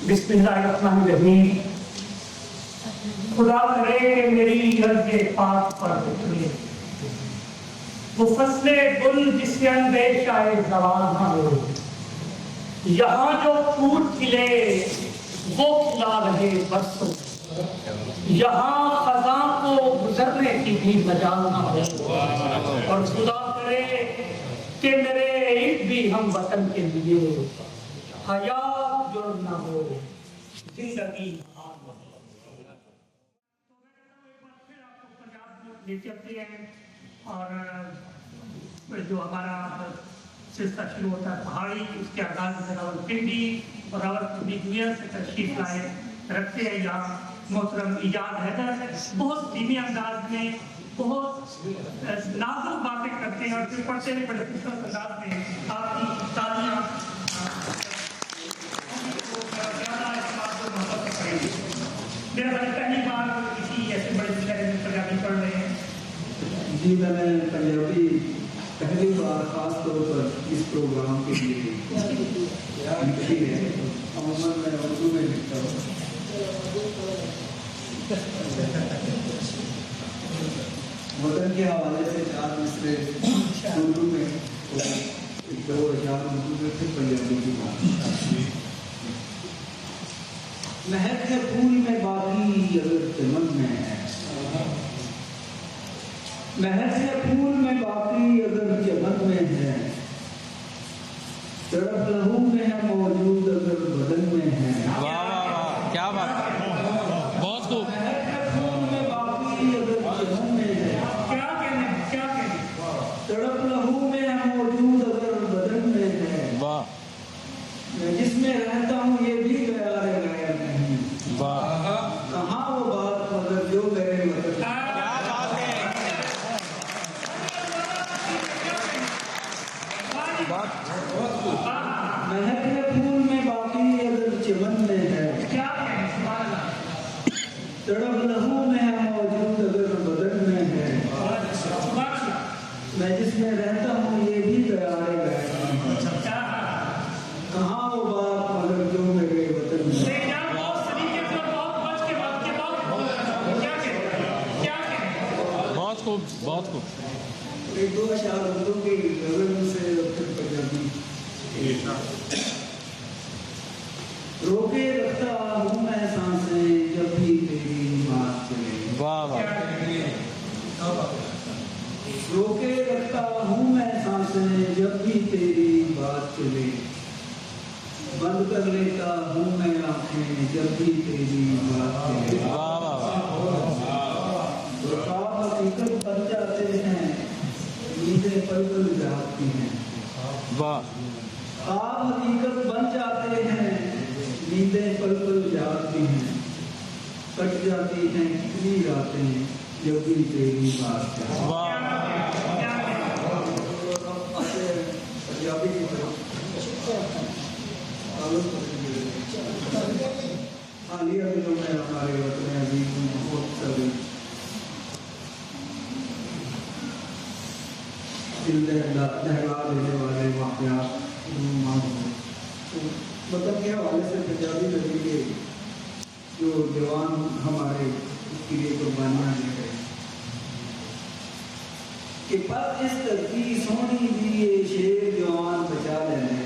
बिस्मिल्लाहिर्रहमानिर्रहीम। खुदा करे कि मेरी अर्ज़ पाक पर उतरे वो फसले गुल जिससे अंदेश आए ज़वाल ना हो। यहाँ जो फूल खिले वो खिला रहे बरसों, यहाँ खज़ां को गुजरने की भी मजाल ना हो। और खुदा करे कि मेरे ईद भी हम वतन के लिए हयात जुड़ ना हो, जिंदगी ले चलते हैं। और जो हमारा सिलसिला शुरू होता है पहाड़ी, उसके आगाज में रावलपिंडी और रावलपिंडी दुनिया से तशरीफ लाए रखते हैं यहाँ मोहतरम इजाद हैदर बहुत धीमे अंदाज में बहुत नाजुक बातें करते हैं और फिर पढ़ते हुए बड़े खूबसूरत अंदाज में आपकी तालियां मेरा भाई पहली बार किसी ऐसे बड़े शहर में पंजाबी पढ़ रहे हैं। जी मैंने पंजाबी पहली बार खास तौर पर इस प्रोग्राम के लिए लिखी है। अमूमन मैं उर्दू में लिखता हूँ। वतन के हवाले से 4 मिसरे उर्दू में, 2 अशार उर्दू में, फिर पंजाबी की बात। महक है फूल में बाकी अगर चमन में है, महक है फूल में बाकी अगर चमन में है, तड़प लहू में है मौजूद अगर बदन में है। वाह वाह वाह, क्या बात, बहुत खूब। महक है फूल में बाकी अगर चमन में है, क्या कहने तड़प लहू में है मौजूद अगर बदन में है। वाह, मैं जिसमें रहता हूँ ये भी गैर नहीं, वाह, कहाँ वो बात मगर जो मेरे वतन। महक है फूल में बाकी अगर चमन में है, तड़प लहू में है मौजूद अगर बदन में है। मैं जिसमें रहता हूँ ये भी गयारे गए, कहाँ वो बात मगर जो मेरे वतन में। बहुत खूब, बहुत खूब। 1-2 अशार उर्दू की गज़ल से फिर पंजाबी। रोके रखता हूँ मैं सांसें जब भी तेरी बात चले। वाह वाह, रोके रखता हूँ मैं सांसें जब भी तेरी बात चले, बंद कर लेता हूँ मैं आँखें जब भी तेरी बात चले। वाह वाह, तो ख्वाब हकीकत बन जाते हैं, नींदें पल पल जागती हैं। वाह, ख्वाब हकीकत बन जाते हैं, नींदें पल पल जागती हैं। कट जाती हैं कितनी रातें जब भी तेरी बात चले। वाह, पंजाबी की तरफ हालिया दिनों में हमारे वतन अजीज में बहुत सारे दिल दहला देने वाले वाक़यात वतन के हवाले से पंजाबी नदी के जो जवान हमारे उसके लिए कुर्बानियाँ दे गए कि पर इस धरती सोनी दी ये शेर जवान बचा लेने।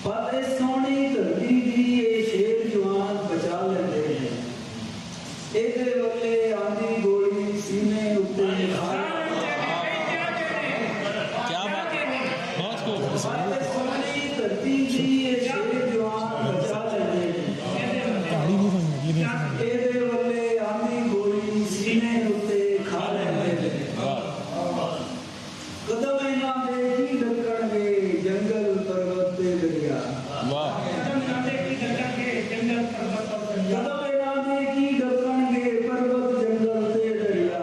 पर इस सोनी धरती दी ये शेर जवान बचा लेने। एदे वल्ले आंधी गोली सीने उत्ते क्या बात, बहुत खूब। पर इस सोनी धरती दी ये शेर जवान बचा लेने। एदे वल्ले आंधी गोली सीने उत्ते खा लेने। कदम ना देखी ढक्कन में जंगल पर्वत पे दरिया। वाह, कदम ना देखी ढक्कन में पर्वत जंगल से दरिया।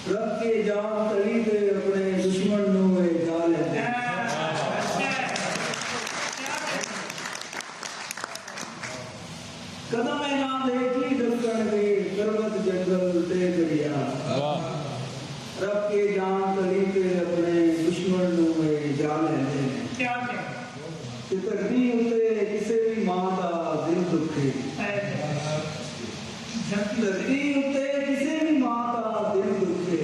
रख के जान तली पे अपने दुश्मन नु जा लेते। कदम ना देखी ढक्कन में पर्वत जंगल से दरिया। वाह, रख के जान तली पे अपने दुश्मन नु जा लेते। क्या धरती उत्ते किसी भी मां का दिल दुखे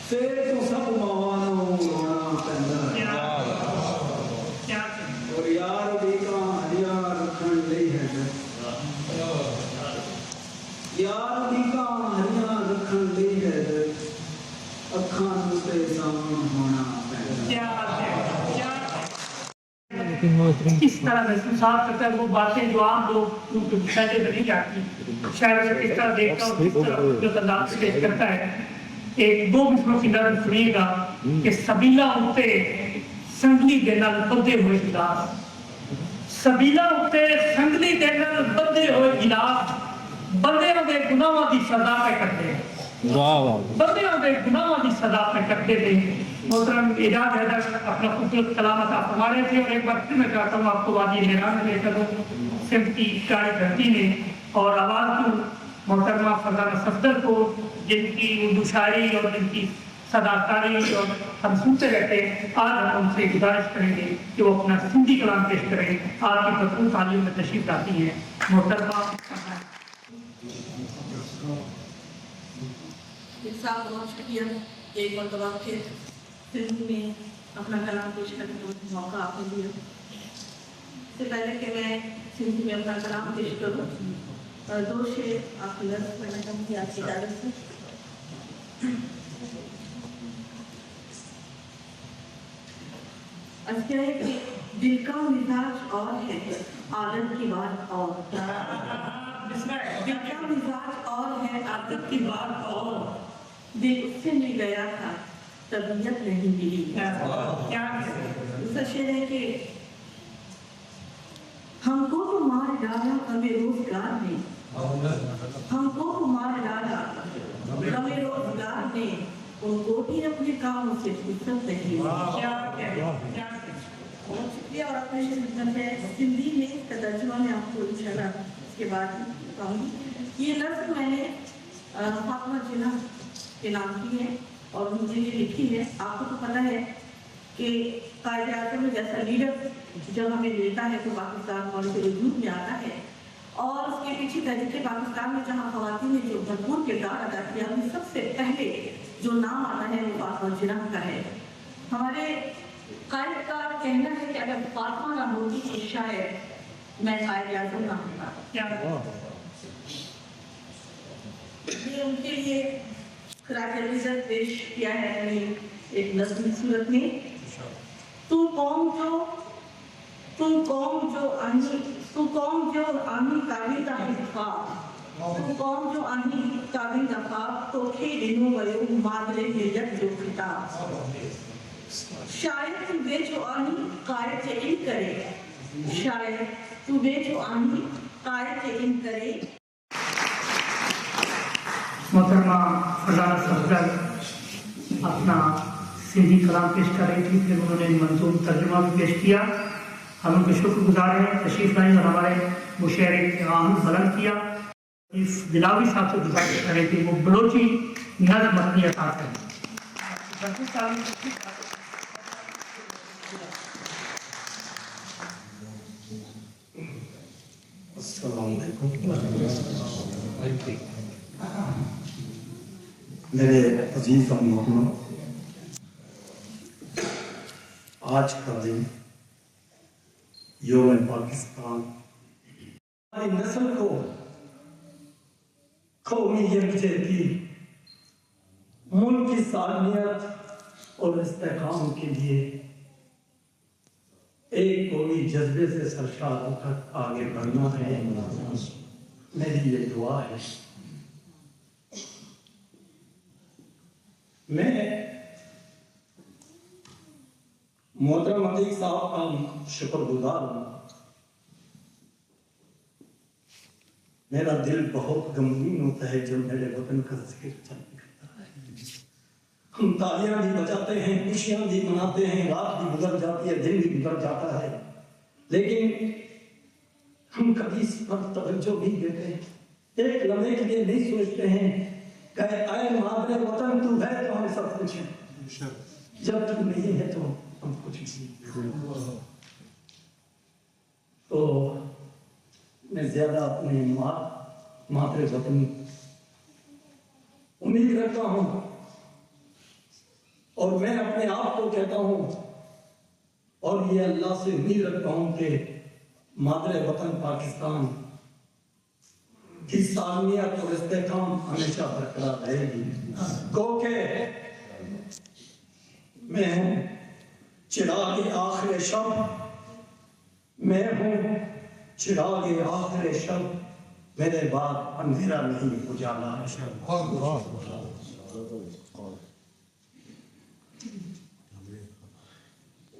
फिर तो सब मावां नूं रोना पैंदा है और यार दी का हरिया रखण लई है यार दी का हरिया रखण लई है अखां नूं ते सामण होना पैंदा किस तरह महसूसात करता है वो बातें जो आम लोग उनके पहले नहीं जाती शायद मैं किस तरह देखता हूँ किस तरह जो अंदाज से पेश करता है एक दो मिसरों की नज़र सुनिएगा कि सबीला उत्ते संगली दे नाल बंधे हुए गिलास सबीला उत्ते संगली दे नाल बंधे हुए गिलास बंदियां दे गुनाहां दी सजा पे करते हैं बंदियां दे गुनाहां दी सजा पे करते थे मोहतरम एजाज हैदर अपना खूबसूरत कलाम अता फरमा रहे थे और एक बार फिर मैं चाहता हूँ आपको वादी मेरान में लेकर सिर्फ की काली धरती ने और आवाज़ को मोहतरमा फरजाना सफदर को जिनकी उर्दू शायरी और जिनकी सदाकारी और हम सुनते रहते हैं आज हम उनसे गुजारिश करेंगे कि वो अपना सिंधी कलाम पेश करें आपकी भरपूर तालीम में तशरीफ लाती हैं मोहतरमा बहुत शुक्रिया एक मरतबा फिर फिल्म में अपना कलाम पेश करने का मौका आपने दिया इससे पहले कि मैं सिंधी में अपना कलाम पेश करूँ दो शेर आपकी नज़र करना चाहूँगी आपकी इजाज़त से अच्छा है कि दिल का मिजाज और है आदत की बात और दिल का मिजाज और है आदत की बात और दिल उससे मिल गया था तबीयत नहीं मिली दूसरा शेर है कि हमको तो मार डाला हमें रोजगार ने हमको तो मार डाला हमें रोजगार ने उनको भी अपने कामों से फुर्सत नहीं बहुत शुक्रिया और अपने मैं सिंधी में इसका तर्जुमा में आपको इंशाल्लाह इसके बाद कहूँगी ये लफ्ज़ मैंने फातिमा जिन्ना के नाम की है और मुझे ये लिखी है आपको तो पता है कि कायदे-ए-आज़म में जैसा लीडर जब हमें मिलता है तो पाकिस्तान और के वजूद में आता है और उसके पीछे तहरीक पाकिस्तान में जहाँ ख़वातीन ने जो भरपूर किरदार अदा किया उनमें सबसे पहले जो नाम आता है वो फातिमा जिन्ना का है हमारे कायद का कहना है कि अगर फातिमा ना होती तो शायद मैं कायदे-ए-आज़म ना होता ये उनके लिए खराज पेश किया है एक नज़्म की सूरत में तू कौम जो आनी काबिल दा ख्वाब तू कौम जो आनी काबिल दा ख्वाब तो खे दिनों वयो मादरे हिजत जो खिताब शायद तू बे जो आनी कायद से इन करे शायद तू बे जो आनी कायद से इन करे मोहतरमा फरजाना सफदर अपना सिंधी कलाम पेश कर रही थी फिर उन्होंने मंजूम तर्जुमा भी पेश किया हम उनके शुक्रगुजार हैं तशरीफ लाई और हमारे मुशायरे के आम बुलंद किया इस दिलावी साहब से गुजारिश कर रही थी वो बलोची नज़्म मदनी अता करें मेरे अजीज और मोहम्मद आज का दिन यौम पाकिस्तान हमारी नस्ल को कौमी यकजहती मुल्क की सालमियत और इस्तेकाम के लिए एक कोई जज्बे से सरशार होकर आगे बढ़ना है मेरी ये दुआ है मैं मोहतरम अतीक साहब का शुक्रगुजार हूँ मेरा दिल बहुत गमगीन होता है जब मेरे वतन का जिक्र करता है हम तालियां भी बजाते हैं खुशियां भी मनाते हैं रात भी गुजर जाती है दिन भी गुजर जाता है लेकिन हम कभी इस पर तवज्जो नहीं देते एक लम्हे के लिए नहीं सोचते हैं कहे आए मादरे वतन तू है तो हम सब कुछ है जब तू नहीं है तो हम कुछ नहीं तो मैं ज्यादा अपने मातृ वतन उम्मीद रखता हूं और मैं अपने आप को कहता हूं और ये अल्लाह से उम्मीद रखता हूं कि मातृ वतन पाकिस्तान की सालमियत और इस्तेकाम हमेशा बरकरार रहेगी। क्योंकि मैं हूं चिराग आखिर शब, मैं हूं चिराग आखिर शब, मेरे बाद अंधेरा नहीं उजाला है।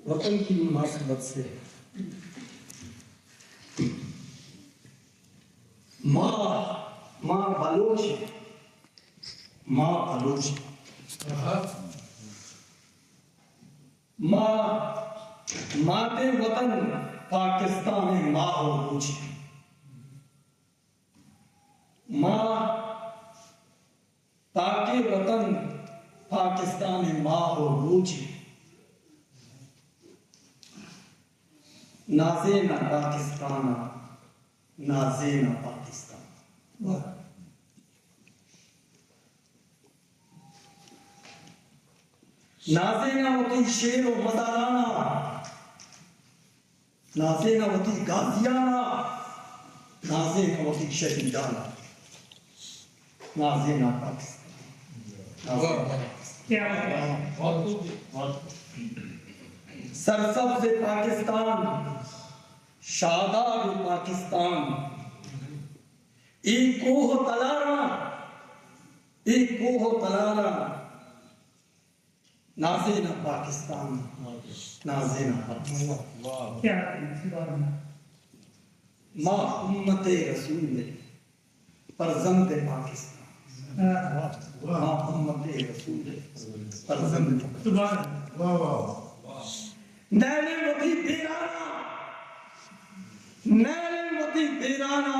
वतन की मुनासिबत से माँ बलोच, माँ बलोच, माते वतन पाकिस्तान माँ बलोच, माँ ताके वतन पाकिस्तान माँ बलोच, नाज़े ना पाकिस्तान, नाज़े ना पाकिस्तान। नाज़े ना होती शेर व मदाराना, नाज़े ना होती गाजियाना, नाज़े ना होती शहीदाना, नाज़े ना पाकिस्तान। क्या सरसब्ज़ पाकिस्तान, शादाब पाकिस्तान, एक कोह तलारा, एक कोह तलारा, नाज़ेना पाकिस्तान, नाज़ेना पाकिस्तान। क्या माँ उम्मते रसूल परज़ंद पाकिस्तान, माँ उम्मते रसूल परज़ंद पाकिस्तान। नैले वती बेराना, नैले वती बेराना,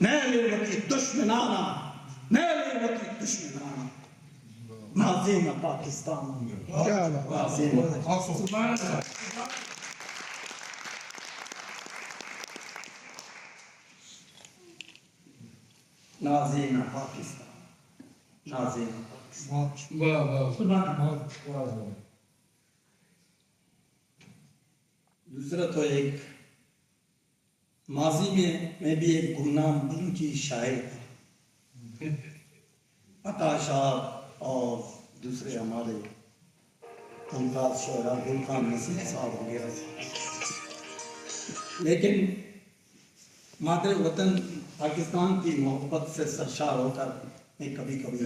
नैले वती दुश्मनाना, नैले वती दुश्मनाना, नाज़ेना पाकिस्तान, नाज़ेना नाज़ेना पाकिस्तान, नाज़ेना पाकिस्तान। दूसरा तो एक माजी में मैं भी एक गुमनाम बलूची शायर था, अता शाह और दूसरे हमारे मुमताज शोरा गुलखान नसीर साहब वगैरह, लेकिन मातृ वतन पाकिस्तान की मोहब्बत से सरशार होकर मैं कभी कभी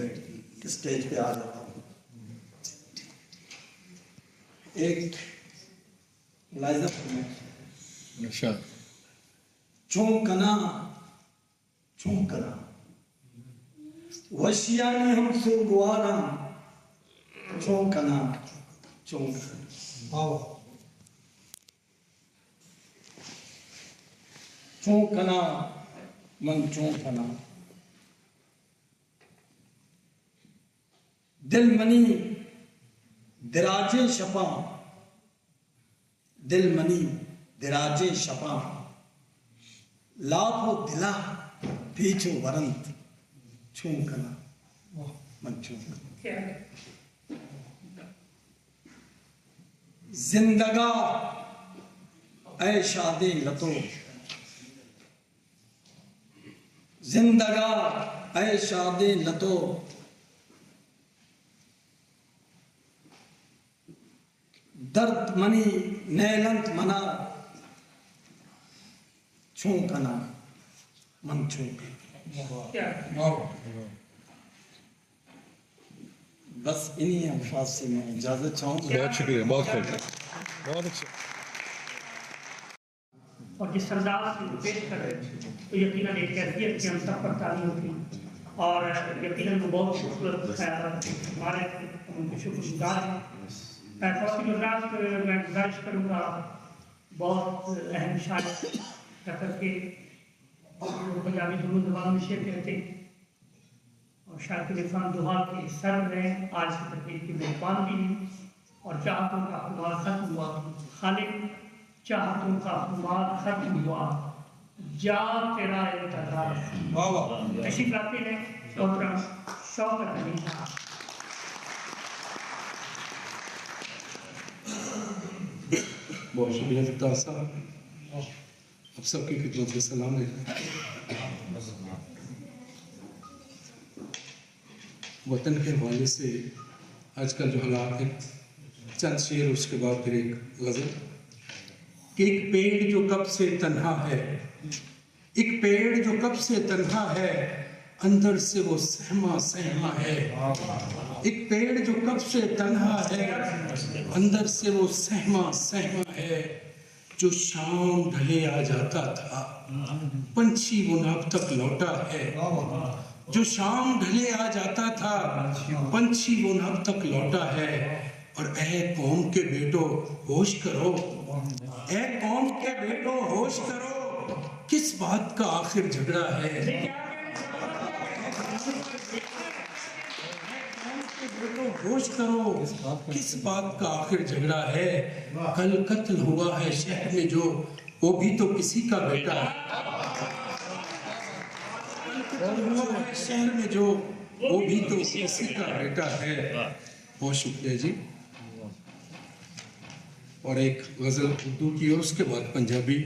स्टेज पे आ जाता हूँ। एक मुलाहिज़ा फरमाएं, चौंकना चौंकना वशियानी हम सुगवाना, चौंकना चौंकना चौंकना मन चौंकना, दिल मनी दराजे शपा, दिल मनी दराजे शपा, लाखों दिला पीछो वरंत, चौंकना मन चौंकना। जिंदगा ऐ शादे लतो, जिंदगा ऐ शादे लतो, दर्द मनी नैलंत मना, चौंकना मन चौंकना। बस इन्हीं अल्फाज से मैं इजाजत चाहूँगा। बहुत शुक्रिया, बहुत खूब, बहुत अच्छा। और जिस अंदाज से वो पेश कर रहे थे तो यकीनन एक कैफियत की हम सब पर ताली होती और यकीनन वो बहुत खूबसूरत ख्याल हमारे उनके शुक्रगुजार हैं। मैं गुजारिश करूँगा बहुत अहम शायर रखकर के पंजाबी दोनों जबानों में शेर कहते और शायद इरफान दुहाल के सर में आज की तकरीर की मेहमान भी हैं और चाहतों का खुमार खत्म हुआ, खालिक चाहतों का खुमार खत्म हुआ, जा तेरा इंतजार। तशरीफ लाते हैं मोहतरम शौकत अली साहब। बहुत शुक्रिया जगतार साहब, आप सबकी खिदमत में सलाम है। वतन के हवाले से आजकल जो हालात हैं, चंद शेर उसके बाद फिर एक गज़ल कि एक पेड़ जो कब से तन्हा है, एक पेड़ जो कब से तन्हा है, अंदर से वो सहमा सहमा है। एक पेड़ जो कब से तन्हा है, अंदर से वो सहमा सहमा है। जो शाम ढले आ जाता था, पंछी वो अब तक लौटा है। जो शाम ढले आ जाता था, पंछी वो अब तक लौटा है। और ऐ कौम के बेटो होश करो, ऐ कौम के बेटो होश करो, किस बात का आखिर झगड़ा है। होश करो, किस बात का आखिर झगड़ा है। कल कत्ल हुआ है शहर में जो, वो भी तो किसी का बेटा है। कल कत्ल हुआ है शहर में जो, वो भी तो किसी का बेटा है। बहुत शुक्रिया जी। और एक गजल उर्दू की और उसके बाद पंजाबी।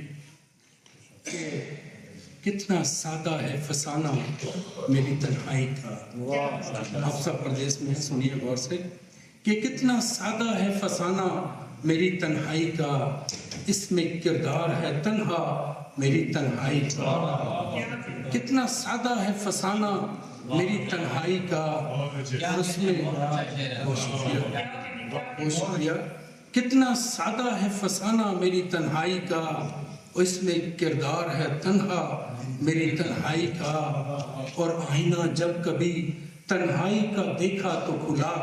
कितना सादा है फसाना मेरी तन्हाई का। आप सब प्रदेश में सुनिए गौर से कि कितना सादा है फसाना मेरी तन्हाई का, इसमें किरदार है तन्हा मेरी तन्हाई का। कितना सादा है फसाना मेरी तन्हाई का, उसमें बहुत शुक्रिया। कितना सादा है फसाना मेरी तन्हाई का, इसमें किरदार है तन्हा मेरी तन्हाई का। और आईना जब कभी तन्हाई का देखा तो खुला,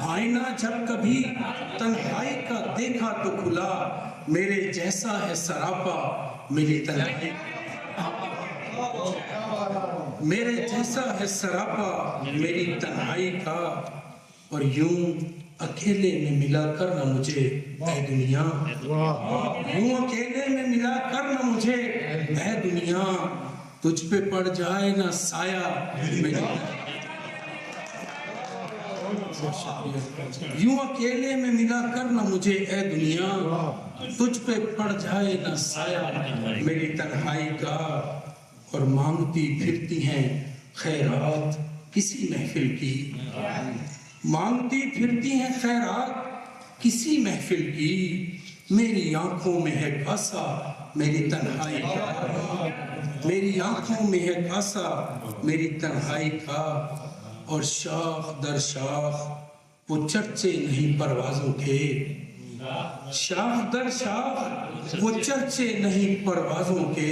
आईना जब कभी तन्हाई का देखा तो खुला, मेरे जैसा है सरापा मेरी तन्हाई, मेरे जैसा है सरापा मेरी तन्हाई का। और यूं अकेले में मिला कर न मुझे ऐ दुनिया, यूं अकेले में मिला कर न मुझे ऐ दुनिया, तुझ पे पड़ जाए ना साया मेरी, यूं अकेले में मिला कर न मुझे ऐ दुनिया, तुझ पे पड़ जाए ना साया मेरी तन्हाई का। और मांगती फिरती हैं खैरात किसी महफिल की, मांगती फिरती हैं खैरात किसी महफिल की, मेरी आंखों में है कासा मेरी तन्हाई का, मेरी आंखों में है कासा मेरी तन्हाई का। और शाख दर शाख वो चर्चे नहीं परवाजों के, शाख दर शाख वो चर्चे नहीं परवाजों के,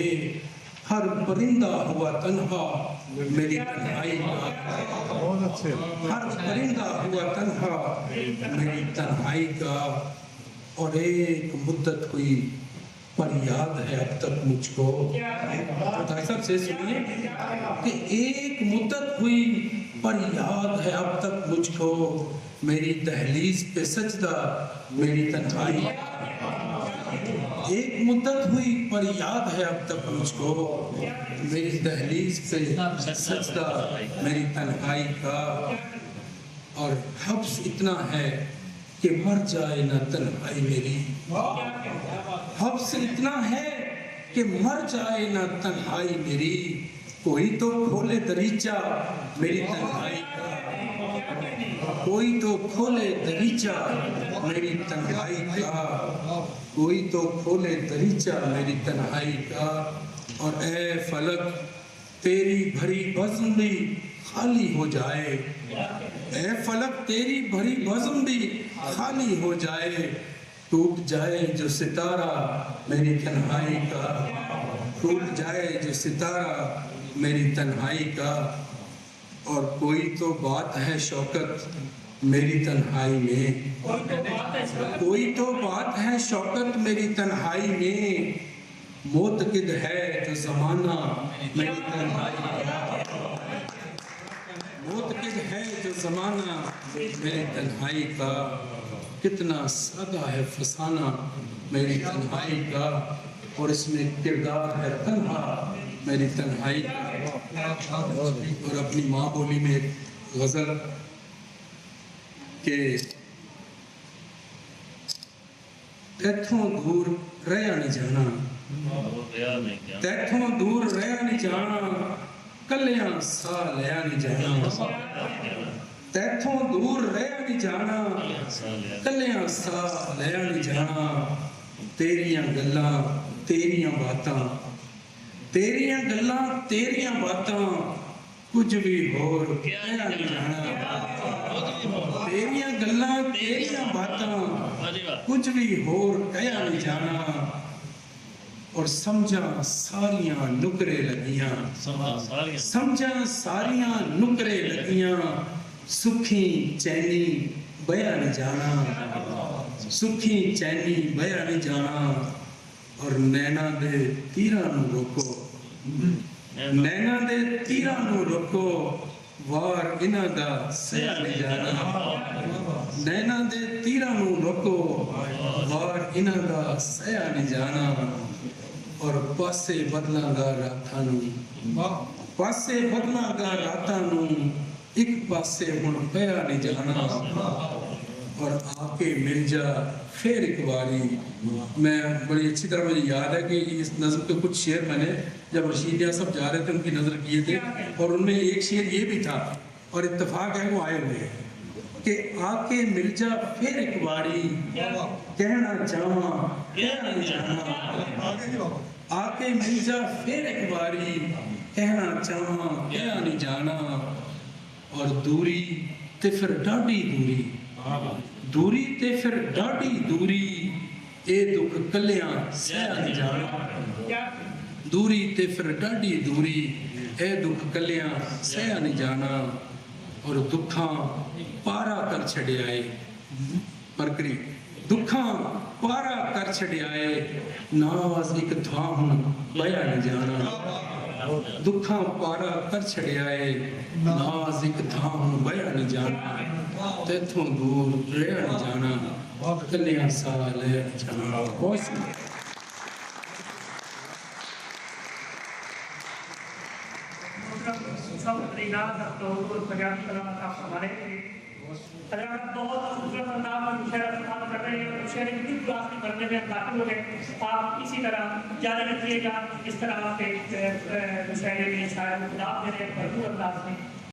हर परिंदा हुआ तन्हा मेरी तन्हाई का, हर परिंदा हुआ तन्हा मेरी तन्हाई का। और एक मुद्दत हुई पर याद है अब तक मुझको, साहब से सुनिए कि एक मुद्दत हुई पर याद है अब तक मुझको, मेरी दहलीज पे सजदा मेरी तन्हाई, एक मुद्दत हुई पर याद है अब तक मुझको, मेरी दहलीज पे सजदा मेरी तन्हाई का। और हब्स इतना है कि मर जाए ना तन्हाई मेरी, हब्स इतना है कि मर जाए ना तन्हाई मेरी, कोई तो खोले दरीचा मेरी तन्हाई का, कोई तो खोले दरीचा मेरी तन्हाई का, कोई तो खोले दरीचा मेरी तन्हाई का। और ऐ फलक तेरी भरी बज़्म भी खाली हो जाए, ऐ फलक तेरी भरी बज़्म भी खाली हो जाए, टूट जाए जो सितारा मेरी तन्हाई का, टूट जाए जो सितारा मेरी तन्हाई का। और कोई तो बात है शौकत मेरी तन्हाई में, कोई तो बात है शौकत मेरी तन्हाई में, मोतकिद है जो ज़माना मेरी तन्हाई का, मोतकिद है जो ज़माना मेरी तन्हाई का। کتنا سادہ ہے فسانہ میری تنہائی کا، اور اس میں کردار ہے تنہا میری تنہائی کا۔ اور اپنی ماں بولی میں ایک غزل کہ تیتھوں دور رہیا نہیں جانا، تیتھوں دور رہیا نہیں جانا، کلیاں سا لیا نہیں جانا، تیتھوں دور رہیا نہیں جانا، کلیاں سا لیا نہیں جانا، تیریاں گلاں تیریاں باتاں، تیریاں گلاں تیریاں باتاں، کچھ بھی ہور کہیا نہیں جانا، تیریاں گلاں تیریاں باتاں، کچھ بھی ہور کہیا نہیں جانا، اور سمجھاں ساریاں نکرے لگیاں، سمجھاں ساریاں نکرے لگیاں، سکھی چینی بیا نہیں جانا، سکھی چینی بیا نہیں جانا، اور نینا دے تیراں نو روکو، نینا دے تیراں نو روکو، وار انہاں دا سیا نہیں جانا، نینا دے تیراں نو روکو، وار انہاں دا سیا نہیں جانا، اور پاسے بدلاں گا راتاں نو، پاسے بدلاں گا راتاں نو، ایک پاسے ہن پیا نہیں جانا، اور آ کے مل جا پھر ایک باری۔ میں بڑی اچھی طرح مجھے یاد ہے کہ اس نظم کے کچھ شعر میں نے جب رشید یا صاحب جا رہے تھے ان کی نظر کیے تھے، اور ان میں ایک شعر یہ بھی تھا، اور اتفاق ہے وہ آئے ہوئے ہیں کہ آ کے مل جا پھر ایک باری، کہنا چاہواں کہنا نہیں جانا، آ کے مل جا پھر ایک باری، کہنا چاہواں کہنا نہیں جانا، اور دوری تے پھر ڈاڈی دوری، دوری تے پھر ڈاڈی دوری، اے دکھ کلیاں سہیا نہیں جانا، دوری تے پھر ڈاڈی دوری، اے دکھ کلیاں سہیا نہیں جانا، اور دکھاں پارا کر چھڑے آئے، پرکری دکھاں پارا کر چھڑے آئے، ناز ایک تھاں ہن بیا نہیں جانا، دکھاں پارا کر چھڑے آئے، ناز ایک تھاں ہن بیا نہیں جانا، تیتھوں دور رہیا نہیں جانا، کلیاں سا لیا نہیں جانا۔ بہت سی سب ترینات تو پنجاب کلام آپ ہمارے تھے، حضرات بہت خوبصورت انداز میں شعر استعمال کر رہے ہیں، اور شعر کی کلاس کی پڑھنے میں داخل ہو گئے۔ آپ اسی طرح جاری رکھیے گا، اس طرح آپ کے مشاعرے میں شاعر خطاب دے رہے ہیں بھرپور انداز میں۔